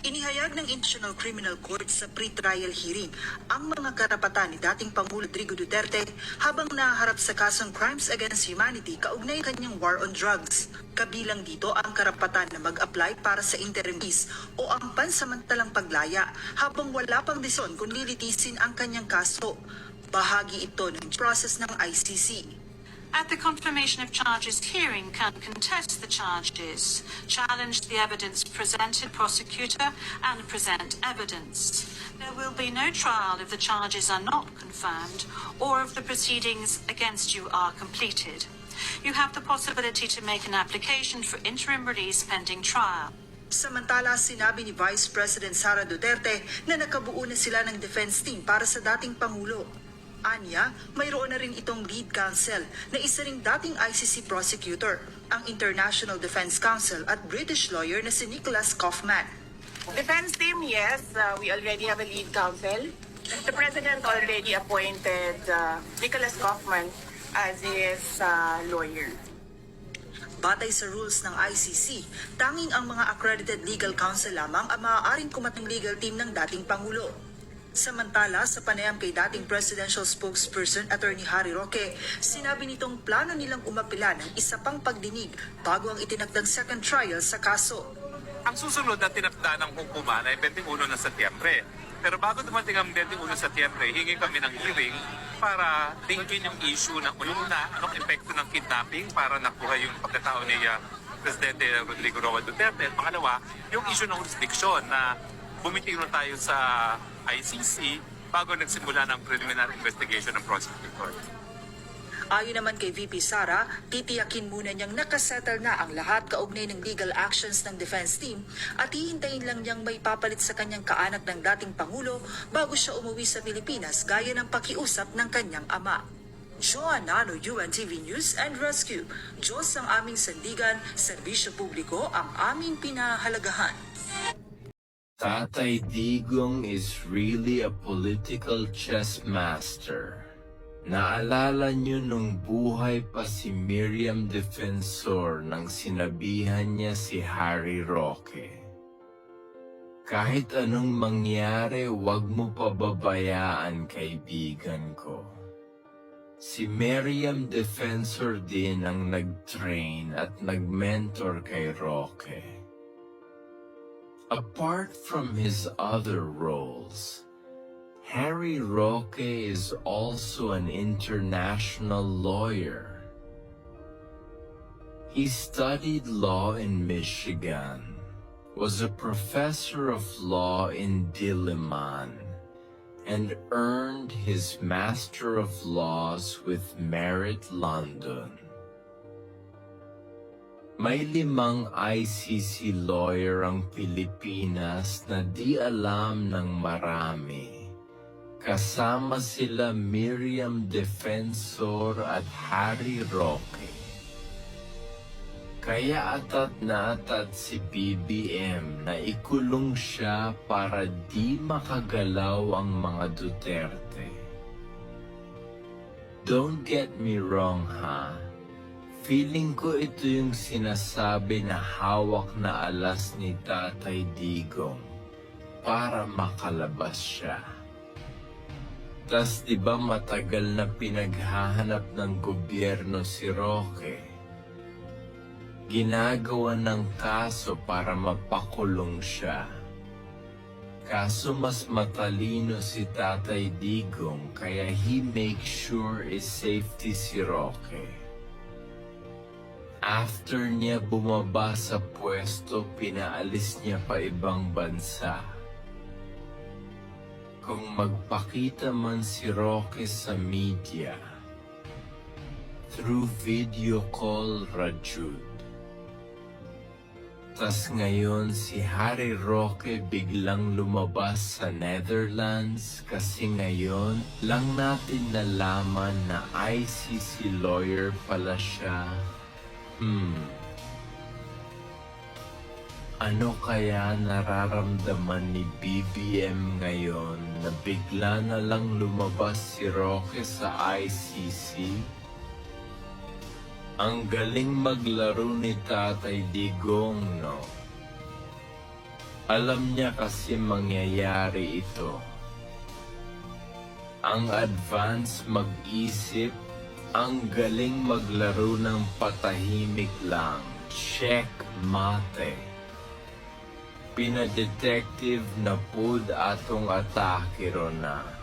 Inihayag ng International Criminal Court sa pre-trial hearing ang mga karapatan ni dating Pangulo Rodrigo Duterte habang naharap sa kasong Crimes Against Humanity kaugnay kanyang war on drugs. Kabilang dito ang karapatan na mag-apply para sa interim release o ang pansamantalang paglaya habang wala pang desisyon kung lilitisin ang kanyang kaso. Bahagi ito ng process ng ICC. At the confirmation of charges hearing can contest the charges, challenge the evidence presented, prosecutor, and present evidence. There will be no trial if the charges are not confirmed or if the proceedings against you are completed. You have the possibility to make an application for interim release pending trial. Samantala, sinabi ni Vice President Sara Duterte na nakabuo na sila ng defense team para sa dating Pangulo. Anya, mayroon na rin itong lead counsel na isa ring dating ICC prosecutor, ang International Defense Council at British lawyer na si Nicholas Kaufman. Defense team, yes, we already have a lead counsel. The President already appointed Nicholas Kaufman as his lawyer. Batay sa rules ng ICC, tanging ang mga accredited legal counsel lamang ang maaaring kumatang legal team ng dating Pangulo. Samantala, sa panayam kay dating presidential spokesperson Attorney Harry Roque, sinabi nitong plano nilang umapila ng isa pang pagdinig bago ang itinakdang second trial sa kaso. Ang susunod na tinakda ng hukuman ay 21 ng Setyembre. Pero bago dumating ang 21 Setyembre, hingi kami ng hearing para tingin yung issue ng una, anong epekto ng kidnapping para nakuha yung pagkatao ni Presidente Rodrigo Roa Duterte. At pangalawa, yung issue ng jurisdiction na bumiting na tayo sa ICC bago nagsimula ng preliminary investigation ng prosecutor. Ayon naman kay VP Sara, titiyakin muna niyang nakasettle na ang lahat kaugnay ng legal actions ng defense team at hihintayin lang niyang may papalit sa kanyang kaanak ng dating Pangulo bago siya umuwi sa Pilipinas gaya ng pakiusap ng kanyang ama. Joanna Nano, UNTV News and Rescue. Diyos ang aming sandigan, serbisyo publiko ang aming pinahalagahan. Tatay Digong is really a political chess master. Naalala niyo nung buhay pa si Miriam Defensor nang sinabihan niya si Harry Roque. Kahit anong mangyari, wag mo pababayaan, kaibigan ko. Si Miriam Defensor din ang nag-train at nag-mentor kay Roque. Apart from his other roles, Harry Roque is also an international lawyer. He studied law in Michigan, was a professor of law in Diliman, and earned his Master of Laws with Merit London. May 5 ICC lawyer ang Pilipinas na di alam ng marami. Kasama sila Miriam Defensor at Harry Roque. Kaya atat na atat si BBM na ikulong siya para di makagalaw ang mga Duterte. Don't get me wrong, ha? Feeling ko ito yung sinasabi na hawak na alas ni Tatay Digong para makalabas siya. Tas diba matagal na pinaghahanap ng gobyerno si Roque? Ginagawa ng kaso para mapakulong siya. Kaso mas matalino si Tatay Digong kaya he makes sure is safety si Roque. After niya bumaba sa pwesto, pinaalis niya pa ibang bansa. Kung magpakita man si Roque sa media, through video call Rajud. Tas ngayon si Harry Roque biglang lumabas sa Netherlands kasi ngayon lang natin nalaman na ICC lawyer pala siya. Ano kaya nararamdaman ni BBM ngayon na bigla na lang lumabas si Roque sa ICC? Ang galing maglaro ni Tatay Digong, no? Alam niya kasi mangyayari ito. Ang advance mag-isip, ang galing maglaro ng patahimik lang. Checkmate. Pinadetective na pud atong atake ron na.